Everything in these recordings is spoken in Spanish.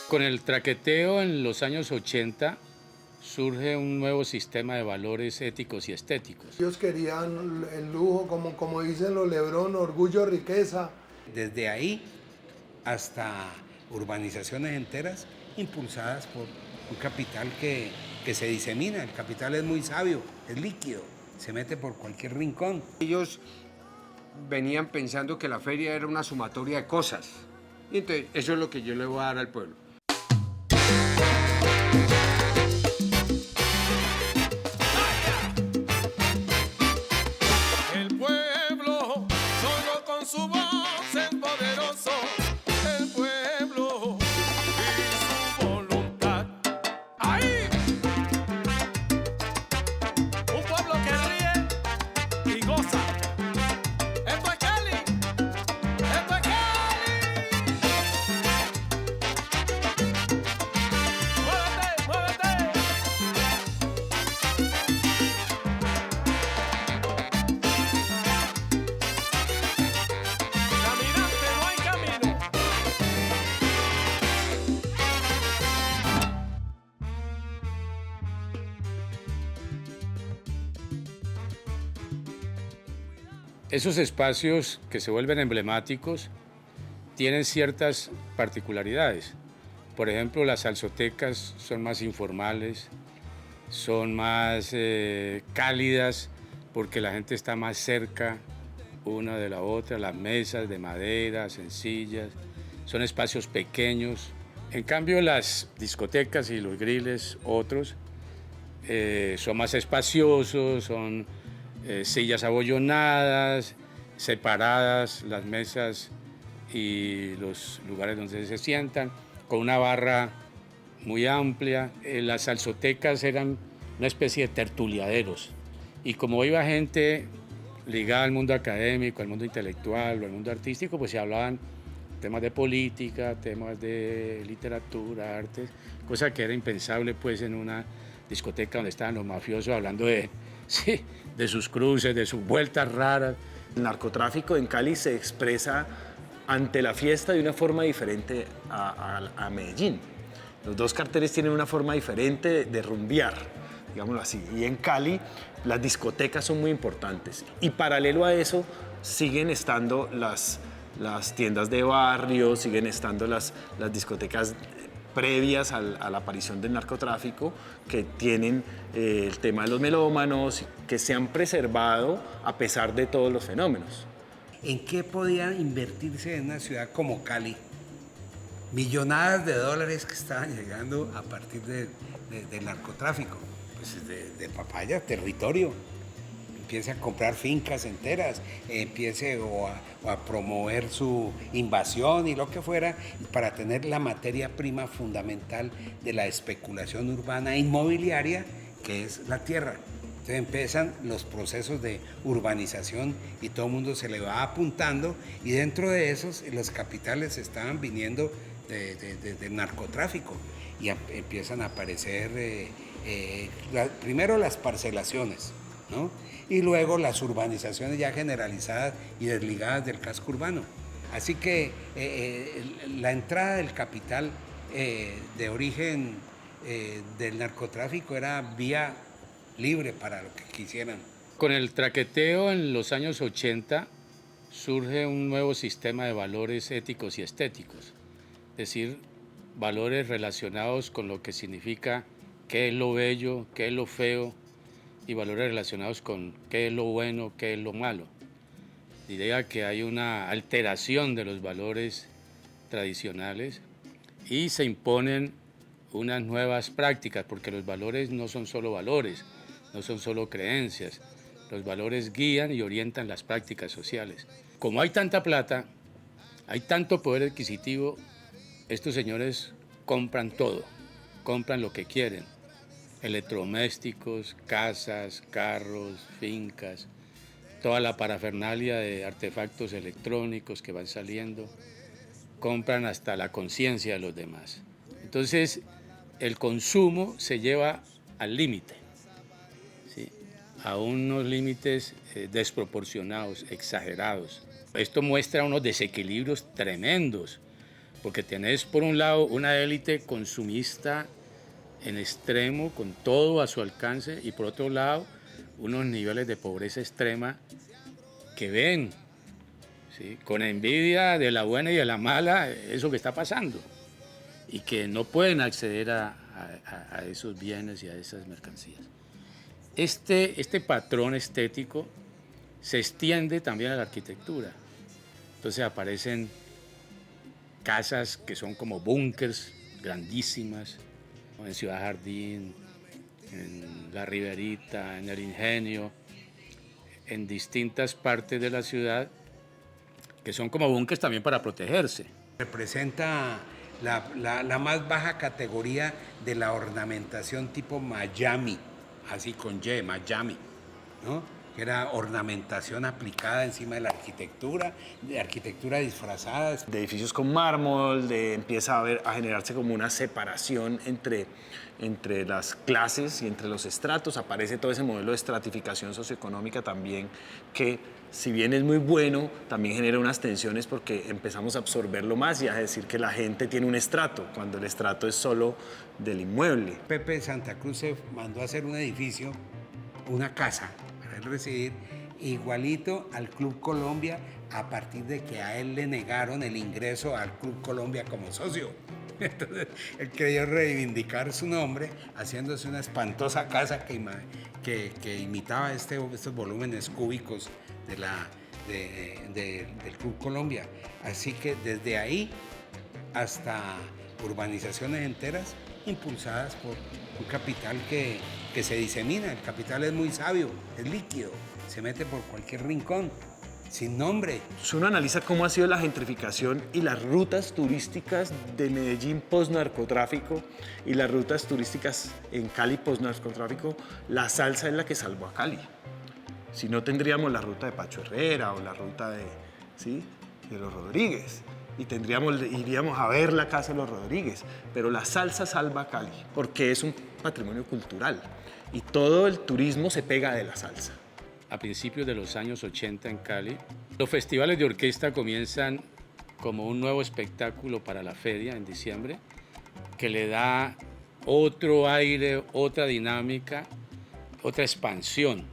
Con el traqueteo en los años 80 surge un nuevo sistema de valores éticos y estéticos. Ellos querían el lujo, como dicen los Lebrón, orgullo, riqueza. Desde ahí hasta urbanizaciones enteras impulsadas por un capital que se disemina. El capital es muy sabio, es líquido, se mete por cualquier rincón. Ellos venían pensando que la feria era una sumatoria de cosas. Y entonces, eso es lo que yo le voy a dar al pueblo. El pueblo, solo con su voz es poderoso. El pueblo y su voluntad. ¡Ahí! Un pueblo que ríe y goza. ¡Esto es Cali! ¡Esto es Cali! ¡Muévete, muévete! Caminante, no hay camino. Esos espacios que se vuelven emblemáticos tienen ciertas particularidades. Por ejemplo, las salsotecas son más informales, son más cálidas porque la gente está más cerca una de la otra, las mesas de madera, sencillas, son espacios pequeños. En cambio, las discotecas y los griles, otros, son más espaciosos, son sillas abollonadas, separadas las mesas y los lugares donde se sientan, con una barra muy amplia. Las salsotecas eran una especie de tertuliaderos y como iba gente ligada al mundo académico, al mundo intelectual o al mundo artístico, pues se hablaban temas de política, temas de literatura, artes, cosa que era impensable pues en una discoteca donde estaban los mafiosos hablando sí, de sus cruces, de sus vueltas raras. El narcotráfico en Cali se expresa ante la fiesta de una forma diferente a Medellín. Los dos carteles tienen una forma diferente de rumbear, digámoslo así. Y en Cali las discotecas son muy importantes. Y paralelo a eso siguen estando las tiendas de barrio, siguen estando las discotecas previas a la aparición del narcotráfico, que tienen el tema de los melómanos, que se han preservado a pesar de todos los fenómenos. ¿En qué podía invertirse en una ciudad como Cali? Millonadas de dólares que estaban llegando a partir del narcotráfico. Pues de papaya, territorio. Empiece a comprar fincas enteras, empiece a promover su invasión y lo que fuera, para tener la materia prima fundamental de la especulación urbana inmobiliaria, que es la tierra. Entonces empiezan los procesos de urbanización y todo el mundo se le va apuntando, y dentro de esos los capitales estaban viniendo del narcotráfico y empiezan a aparecer primero las parcelaciones, ¿no? Y luego las urbanizaciones ya generalizadas y desligadas del casco urbano. Así que la entrada del capital de origen del narcotráfico era vía libre para lo que quisieran. Con el traqueteo en los años 80 surge un nuevo sistema de valores éticos y estéticos, es decir, valores relacionados con lo que significa qué es lo bello, qué es lo feo, y valores relacionados con qué es lo bueno, qué es lo malo. Diría que hay una alteración de los valores tradicionales y se imponen unas nuevas prácticas, porque los valores no son solo valores, no son solo creencias. Los valores guían y orientan las prácticas sociales. Como hay tanta plata, hay tanto poder adquisitivo, estos señores compran todo, compran lo que quieren. Electrodomésticos, casas, carros, fincas, toda la parafernalia de artefactos electrónicos que van saliendo, compran hasta la conciencia de los demás. Entonces, el consumo se lleva al límite, ¿sí? a unos límites desproporcionados, exagerados. Esto muestra unos desequilibrios tremendos, porque tenés por un lado una élite consumista en extremo, con todo a su alcance, y por otro lado unos niveles de pobreza extrema que ven, ¿sí?, con envidia de la buena y de la mala eso que está pasando, y que no pueden acceder a esos bienes y a esas mercancías. Este patrón estético se extiende también a la arquitectura. Entonces aparecen casas que son como búnkers grandísimas, en Ciudad Jardín, en La Riberita, en El Ingenio, en distintas partes de la ciudad, que son como búnkers también para protegerse. Representa la más baja categoría de la ornamentación tipo Miami, así con Y, Miami, ¿no? Que era ornamentación aplicada encima de la arquitectura, de arquitectura disfrazada. De edificios con mármol, empieza a generarse como una separación entre las clases y entre los estratos. Aparece todo ese modelo de estratificación socioeconómica también, que si bien es muy bueno, también genera unas tensiones porque empezamos a absorberlo más y a decir que la gente tiene un estrato, cuando el estrato es solo del inmueble. Pepe Santa Cruz se mandó a hacer un edificio, una casa, para él residir, igualito al Club Colombia, a partir de que a él le negaron el ingreso al Club Colombia como socio. Entonces, él quería reivindicar su nombre haciéndose una espantosa casa que imitaba estos volúmenes cúbicos del Club Colombia. Así que desde ahí hasta urbanizaciones enteras impulsadas por un capital que se disemina. El capital es muy sabio, es líquido, se mete por cualquier rincón, sin nombre. Si uno analiza cómo ha sido la gentrificación y las rutas turísticas de Medellín post-narcotráfico y las rutas turísticas en Cali post-narcotráfico, la salsa es la que salvó a Cali. Si no, tendríamos la ruta de Pacho Herrera o la ruta de los Rodríguez. Y iríamos a ver la casa de los Rodríguez. Pero la salsa salva a Cali porque es un patrimonio cultural. Y todo el turismo se pega de la salsa. A principios de los años 80 en Cali, los festivales de orquesta comienzan como un nuevo espectáculo para la feria en diciembre, que le da otro aire, otra dinámica, otra expansión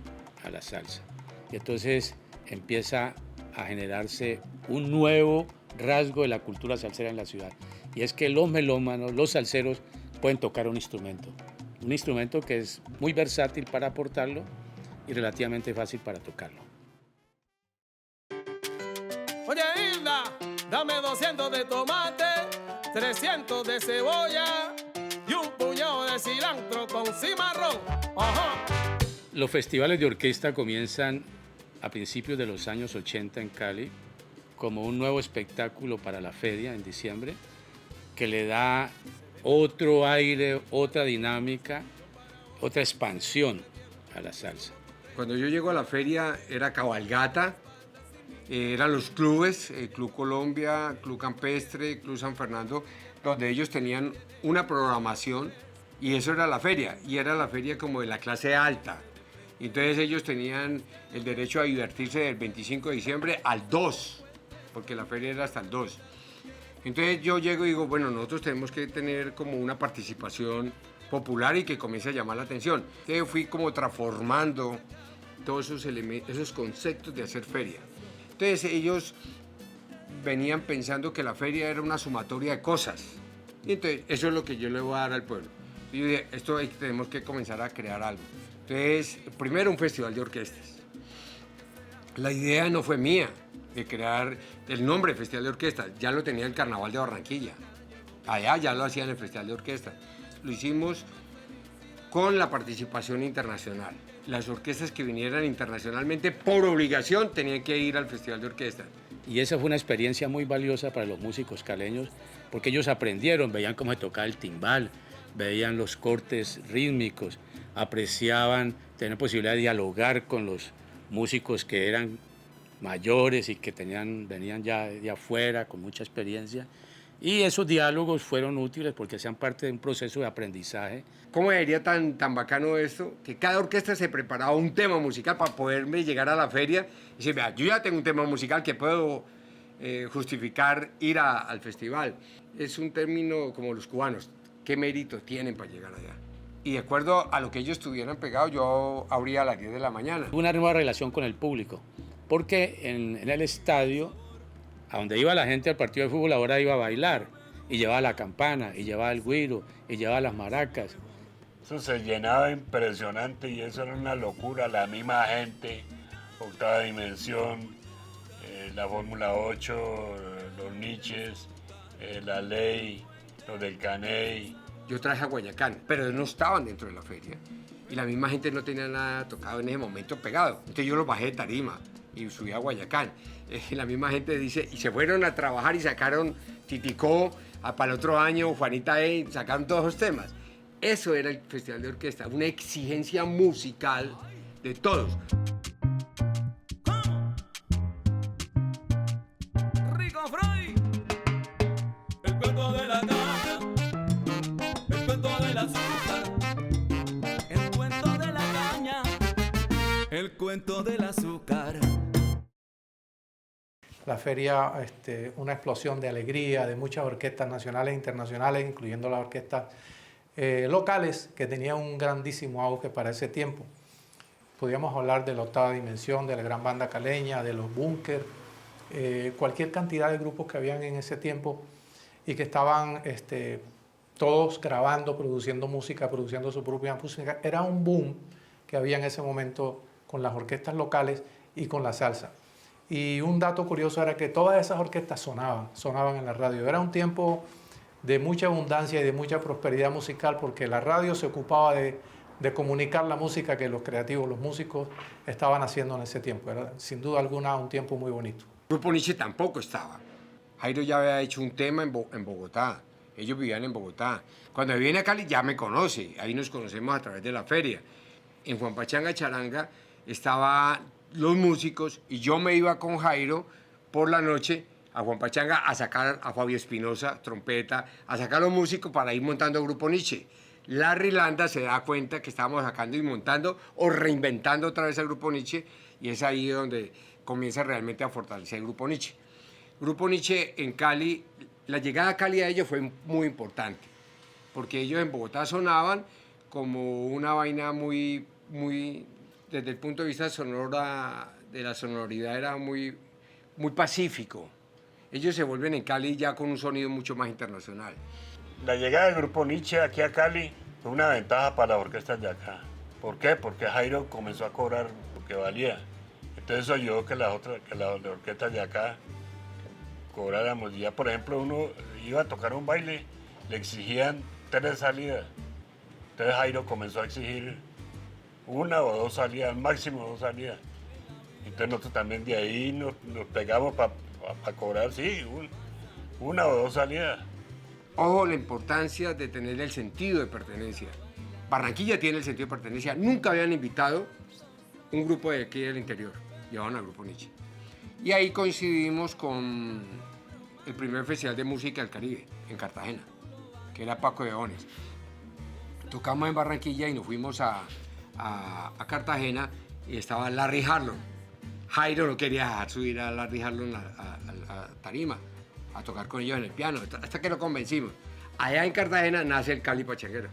a la salsa. Y entonces empieza a generarse un nuevo rasgo de la cultura salsera en la ciudad. Y es que los melómanos, los salseros, pueden tocar un instrumento que es muy versátil para aportarlo y relativamente fácil para tocarlo. Oye, Hilda, dame 200 de tomate, 300 de cebolla y un puñado de cilantro con cimarrón. Ajá. Los festivales de orquesta comienzan a principios de los años 80 en Cali como un nuevo espectáculo para la feria en diciembre, que le da otro aire, otra dinámica, otra expansión a la salsa. Cuando yo llego a la feria era cabalgata, eran los clubes, Club Colombia, Club Campestre, Club San Fernando, donde ellos tenían una programación y eso era la feria, y era la feria como de la clase alta. Entonces ellos tenían el derecho a divertirse del 25 de diciembre al 2, porque la feria era hasta el 2. Entonces yo llego y digo, bueno, nosotros tenemos que tener como una participación popular y que comience a llamar la atención. Entonces fui como transformando todos esos conceptos de hacer feria. Entonces ellos venían pensando que la feria era una sumatoria de cosas. Y entonces eso es lo que yo le voy a dar al pueblo. Y yo dije, tenemos que comenzar a crear algo. Entonces, primero un festival de orquestas. La idea no fue mía de crear el nombre Festival de Orquestas, ya lo tenía el Carnaval de Barranquilla. Allá ya lo hacían el Festival de Orquestas. Lo hicimos con la participación internacional. Las orquestas que vinieran internacionalmente, por obligación, tenían que ir al Festival de Orquestas. Y esa fue una experiencia muy valiosa para los músicos caleños, porque ellos aprendieron, veían cómo se tocaba el timbal, veían los cortes rítmicos, apreciaban tener posibilidad de dialogar con los músicos que eran mayores y que venían ya de afuera con mucha experiencia, Y esos diálogos fueron útiles porque hacían parte de un proceso de aprendizaje. ¿Cómo sería tan bacano esto? Que cada orquesta se preparaba un tema musical para poderme llegar a la feria y decir, vea, yo ya tengo un tema musical que puedo justificar ir al festival. Es un término como los cubanos, ¿qué mérito tienen para llegar allá? Y de acuerdo a lo que ellos tuvieran pegado, yo abría a las 10 de la mañana. Una nueva relación con el público, porque en el estadio, a donde iba la gente al partido de fútbol, ahora iba a bailar, y llevaba la campana, y llevaba el güiro, y llevaba las maracas. Eso se llenaba impresionante y eso era una locura, la misma gente, Octava Dimensión, la Fórmula 8, los Niches, la Ley, los del Caney. Yo traje a Guayacán, pero no estaban dentro de la feria. Y la misma gente no tenía nada tocado en ese momento pegado. Entonces yo los bajé de tarima y subí a Guayacán. La misma gente dice, y se fueron a trabajar y sacaron Titicó, para el otro año Juanita E, sacaron todos los temas. Eso era el Festival de Orquesta, una exigencia musical de todos. Rico Freud, el cuento de la caña, el cuento del azúcar, el cuento de la caña, el cuento del azúcar. La feria, una explosión de alegría de muchas orquestas nacionales e internacionales, incluyendo las orquestas locales, que tenían un grandísimo auge para ese tiempo. Podríamos hablar de la Octava Dimensión, de la Gran Banda Caleña, de los Bunkers, cualquier cantidad de grupos que habían en ese tiempo y que estaban todos grabando, produciendo música, produciendo su propia música. Era un boom que había en ese momento con las orquestas locales y con la salsa. Y un dato curioso era que todas esas orquestas sonaban en la radio. Era un tiempo de mucha abundancia y de mucha prosperidad musical porque la radio se ocupaba de comunicar la música que los creativos, los músicos estaban haciendo en ese tiempo. Era sin duda alguna un tiempo muy bonito. Grupo Nietzsche tampoco estaba. Jairo ya había hecho un tema en Bogotá. Ellos vivían en Bogotá. Cuando viene a Cali ya me conoce. Ahí nos conocemos a través de la feria. En Juan Pachanga Charanga estaban los músicos y yo me iba con Jairo por la noche a Juan Pachanga a sacar a Fabio Espinosa, trompeta, a sacar a los músicos para ir montando Grupo Nietzsche. Larry Landa se da cuenta que estábamos sacando y montando o reinventando otra vez el Grupo Nietzsche y es ahí donde comienza realmente a fortalecer el Grupo Nietzsche. Grupo Nietzsche en Cali, la llegada a Cali a ellos fue muy importante porque ellos en Bogotá sonaban como una vaina muy, desde el punto de vista sonora, de la sonoridad era muy pacífico. Ellos se vuelven en Cali ya con un sonido mucho más internacional. La llegada del Grupo Nietzsche aquí a Cali fue una ventaja para las orquestas de acá. ¿Por qué? Porque Jairo comenzó a cobrar lo que valía. Entonces eso ayudó que las orquestas de acá cobráramos. Ya, por ejemplo, uno iba a tocar un baile, le exigían 3 salidas. Entonces Jairo comenzó a exigir 1 o 2 salidas, máximo 2 salidas. Entonces nosotros también de ahí nos pegamos para cobrar, sí, 1 o 2 salidas. Ojo, la importancia de tener el sentido de pertenencia. Barranquilla tiene el sentido de pertenencia. Nunca habían invitado un grupo de aquí del interior. Llevaban al Grupo Nietzsche. Y ahí coincidimos con el primer Festival de Música del Caribe, en Cartagena, que era Paco de Leones. Tocamos en Barranquilla y nos fuimos a Cartagena y estaba Larry Harlow. Jairo no quería dejar subir a Larry Harlow a tarima, a tocar con ellos en el piano, hasta que lo convencimos. Allá en Cartagena nace el Cali Pachanguero.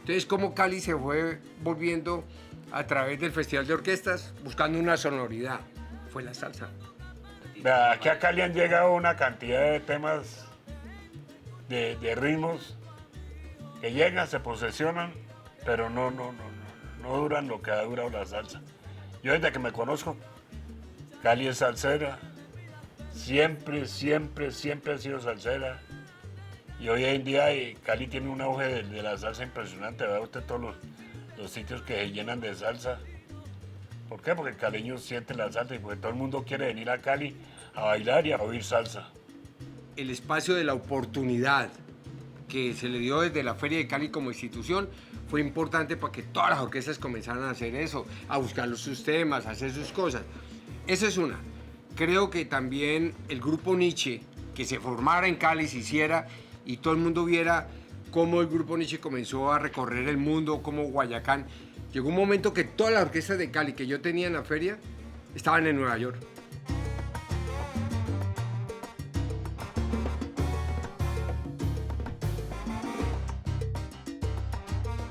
Entonces, como Cali se fue volviendo a través del Festival de Orquestas, buscando una sonoridad, fue la salsa. Aquí a Cali han llegado una cantidad de temas, de ritmos, que llegan, se posesionan, pero no duran lo que ha durado la salsa. Yo desde que me conozco, Cali es salsera, siempre ha sido salsera. Y hoy en día Cali tiene un auge de la salsa impresionante. Vea usted todos los sitios que se llenan de salsa. ¿Por qué? Porque el caleño siente la salsa y porque todo el mundo quiere venir a Cali a bailar y a oír salsa. El espacio de la oportunidad que se le dio desde la Feria de Cali como institución fue importante para que todas las orquestas comenzaran a hacer eso, a buscar sus temas, a hacer sus cosas. Esa es una. Creo que también el Grupo Nietzsche, que se formara en Cali, se hiciera y todo el mundo viera cómo el grupo Nietzsche comenzó a recorrer el mundo, cómo Guayacán. Llegó un momento que todas las orquestas de Cali que yo tenía en la feria estaban en Nueva York.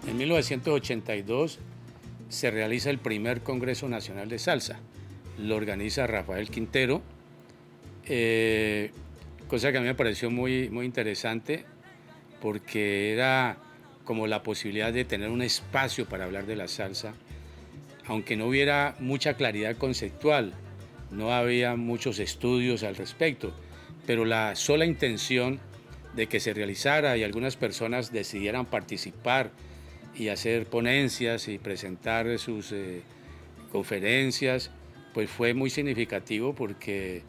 En 1982 se realiza el primer Congreso Nacional de Salsa. Lo organiza Rafael Quintero, cosa que a mí me pareció muy interesante porque era como la posibilidad de tener un espacio para hablar de la salsa, aunque no hubiera mucha claridad conceptual, no había muchos estudios al respecto, pero la sola intención de que se realizara y algunas personas decidieran participar y hacer ponencias y presentar sus conferencias, pues fue muy significativo porque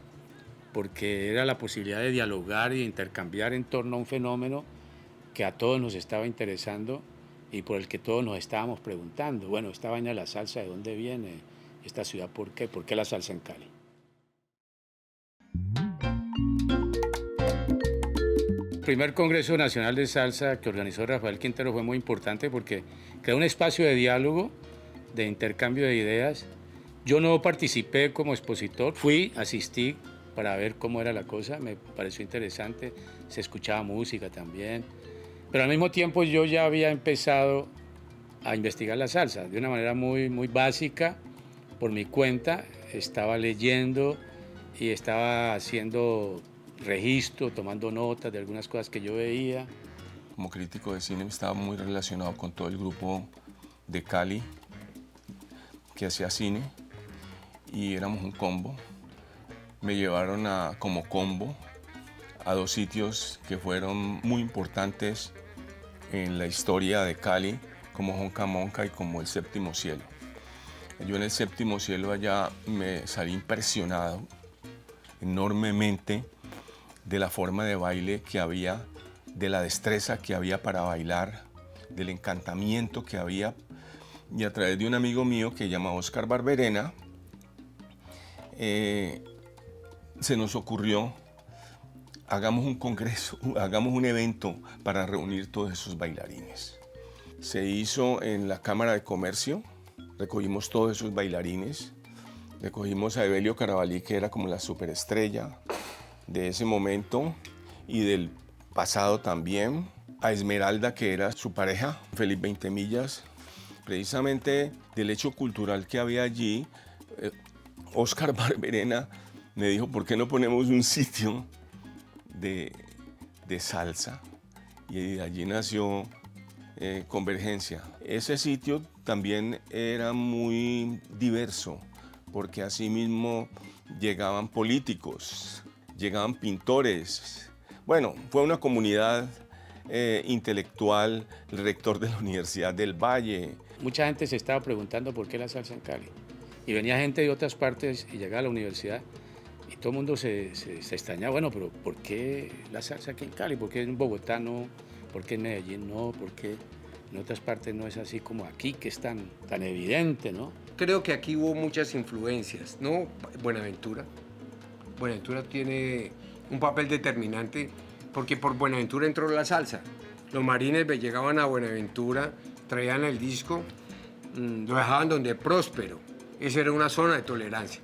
era la posibilidad de dialogar y de intercambiar en torno a un fenómeno que a todos nos estaba interesando y por el que todos nos estábamos preguntando. Bueno, esta vaina de la salsa, ¿de dónde viene? Esta ciudad, ¿por qué? ¿Por qué la salsa en Cali? El primer Congreso Nacional de Salsa que organizó Rafael Quintero fue muy importante porque creó un espacio de diálogo, de intercambio de ideas. Yo no participé como expositor, asistí para ver cómo era la cosa, me pareció interesante, se escuchaba música también, pero al mismo tiempo yo ya había empezado a investigar la salsa de una manera muy básica, por mi cuenta, estaba leyendo y estaba haciendo registro, tomando notas de algunas cosas que yo veía. Como crítico de cine estaba muy relacionado con todo el grupo de Cali que hacía cine y éramos un combo. Me llevaron como combo a dos sitios que fueron muy importantes en la historia de Cali, como Honca Monca y como el Séptimo Cielo. Yo en el Séptimo Cielo allá me salí impresionado enormemente de la forma de baile que había, de la destreza que había para bailar, del encantamiento que había. Y a través de un amigo mío que se llama Oscar Barberena, se nos ocurrió, hagamos un congreso, hagamos un evento para reunir todos esos bailarines. Se hizo en la Cámara de Comercio, recogimos todos esos bailarines, recogimos a Evelio Carabalí, que era como la superestrella de ese momento y del pasado también, a Esmeralda, que era su pareja, Felipe Veintemillas. Precisamente del hecho cultural que había allí, Oscar Barberena me dijo, ¿por qué no ponemos un sitio de salsa? Y de allí nació Convergencia. Ese sitio también era muy diverso, porque asimismo llegaban políticos, llegaban pintores. Bueno, fue una comunidad intelectual, el rector de la Universidad del Valle. Mucha gente se estaba preguntando por qué la salsa en Cali. Y venía gente de otras partes y llegaba a la universidad y todo el mundo se extrañaba. Bueno, pero ¿por qué la salsa aquí en Cali? ¿Por qué en Bogotá no? ¿Por qué en Medellín no? ¿Por qué en otras partes no es así como aquí, que es tan evidente, ¿no? Creo que aquí hubo muchas influencias, ¿no? Buenaventura tiene un papel determinante porque por Buenaventura entró la salsa. Los marines llegaban a Buenaventura, traían el disco, lo dejaban donde Próspero. Esa era una zona de tolerancia.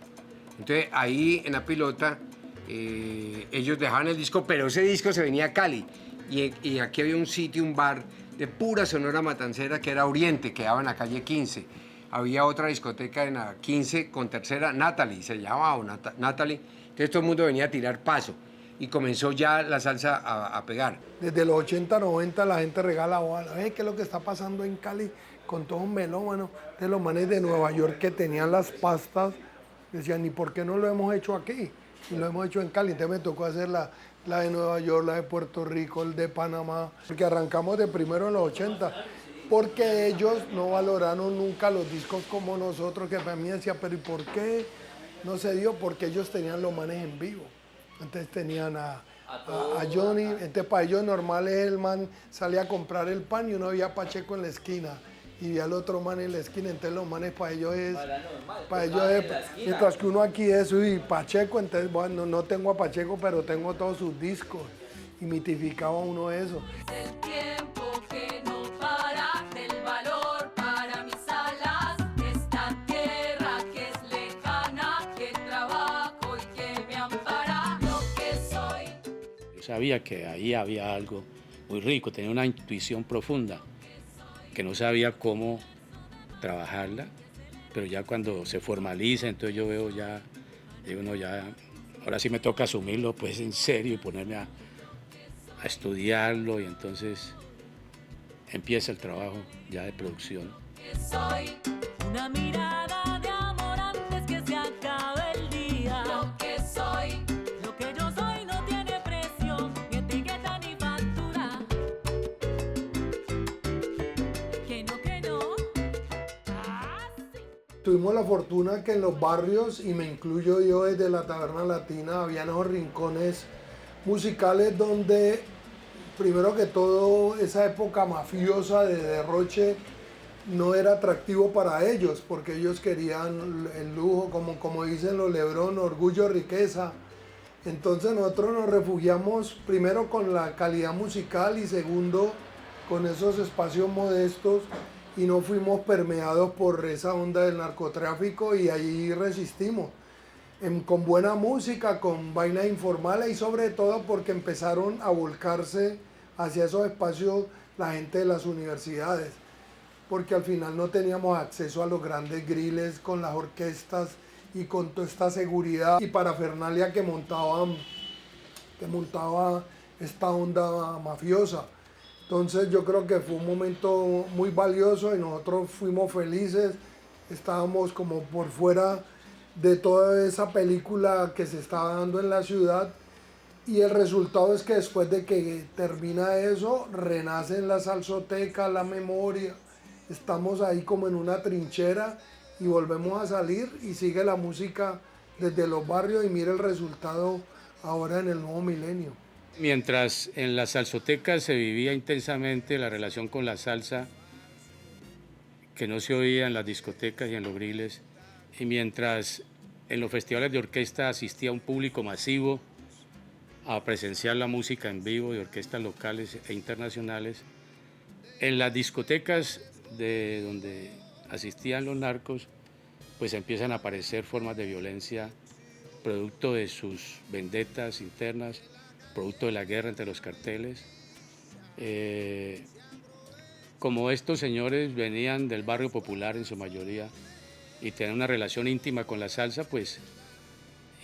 Entonces ahí en la pilota ellos dejaban el disco, pero ese disco se venía a Cali. Y aquí había un sitio, un bar de pura sonora matancera que era Oriente, que daba en la calle 15. Había otra discoteca en la 15 con tercera, Natalie, se llamaba Natalie. Entonces todo el mundo venía a tirar paso y comenzó ya la salsa a pegar. Desde los 80, 90 la gente regala bala. ¿Qué es lo que está pasando en Cali con todos un melómano? De los manes de Nueva York que tenían las pastas, decían, ¿y por qué no lo hemos hecho aquí? Y lo hemos hecho en Cali. Entonces me tocó hacer la de Nueva York, la de Puerto Rico, el de Panamá, porque arrancamos de primero en los 80, porque ellos no valoraron nunca los discos como nosotros, que para mí decía, pero ¿y por qué no se dio? Porque ellos tenían los manes en vivo. Entonces tenían a Johnny, entonces para ellos normal es el man salía a comprar el pan y uno había Pacheco en la esquina y vi al otro man en la esquina, entonces los manes para ellos es, mientras que uno aquí es, uy, Pacheco, entonces bueno, no tengo a Pacheco, pero tengo todos sus discos, y mitificaba uno eso. El tiempo que no para, del valor para mis alas, esta tierra que es lejana, que trabajo y que me ampara, lo que soy. Yo sabía que ahí había algo muy rico, tenía una intuición profunda, que no sabía cómo trabajarla, pero ya cuando se formaliza, entonces yo veo ya, digo, no, ya, ahora sí me toca asumirlo pues en serio y ponerme a estudiarlo, y entonces empieza el trabajo ya de producción. Soy una mirada de amor antes que se acabe el día. Lo que soy, lo que yo soy no tiene precio, ni etiqueta ni factura. Que no. Tuvimos la fortuna que en los barrios, y me incluyo yo desde la Taberna Latina, habían esos rincones musicales donde, primero que todo, esa época mafiosa de derroche no era atractivo para ellos, porque ellos querían el lujo, como dicen los Lebrón, orgullo, riqueza. Entonces nosotros nos refugiamos primero con la calidad musical y segundo con esos espacios modestos, y no fuimos permeados por esa onda del narcotráfico, y ahí resistimos. Con buena música, con vainas informales, y sobre todo porque empezaron a volcarse hacia esos espacios la gente de las universidades, porque al final no teníamos acceso a los grandes griles con las orquestas y con toda esta seguridad y parafernalia que montaba esta onda mafiosa. Entonces yo creo que fue un momento muy valioso y nosotros fuimos felices, estábamos como por fuera de toda esa película que se estaba dando en la ciudad, y el resultado es que después de que termina eso, renacen las salsotecas, la memoria, estamos ahí como en una trinchera y volvemos a salir y sigue la música desde los barrios, y mira el resultado ahora en el nuevo milenio. Mientras en las salsotecas se vivía intensamente la relación con la salsa, que no se oía en las discotecas y en los griles, y mientras en los festivales de orquesta asistía un público masivo a presenciar la música en vivo de orquestas locales e internacionales, en las discotecas de donde asistían los narcos, pues empiezan a aparecer formas de violencia producto de sus vendetas internas, producto de la guerra entre los carteles. Como estos señores venían del barrio popular en su mayoría y tenían una relación íntima con la salsa, pues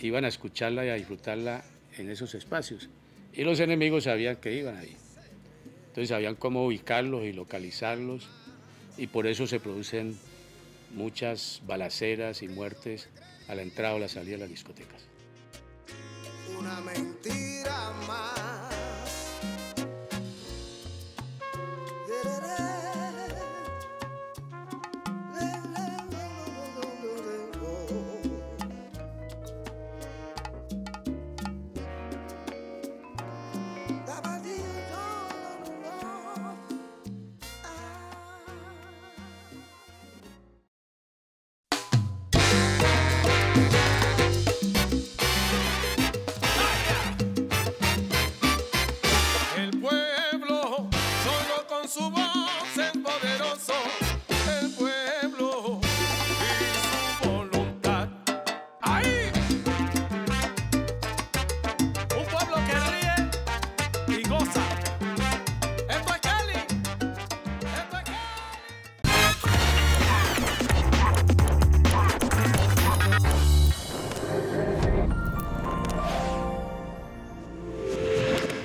iban a escucharla y a disfrutarla en esos espacios. Y los enemigos sabían que iban ahí. Entonces sabían cómo ubicarlos y localizarlos, y por eso se producen muchas balaceras y muertes a la entrada o la salida de las discotecas. Una mentira.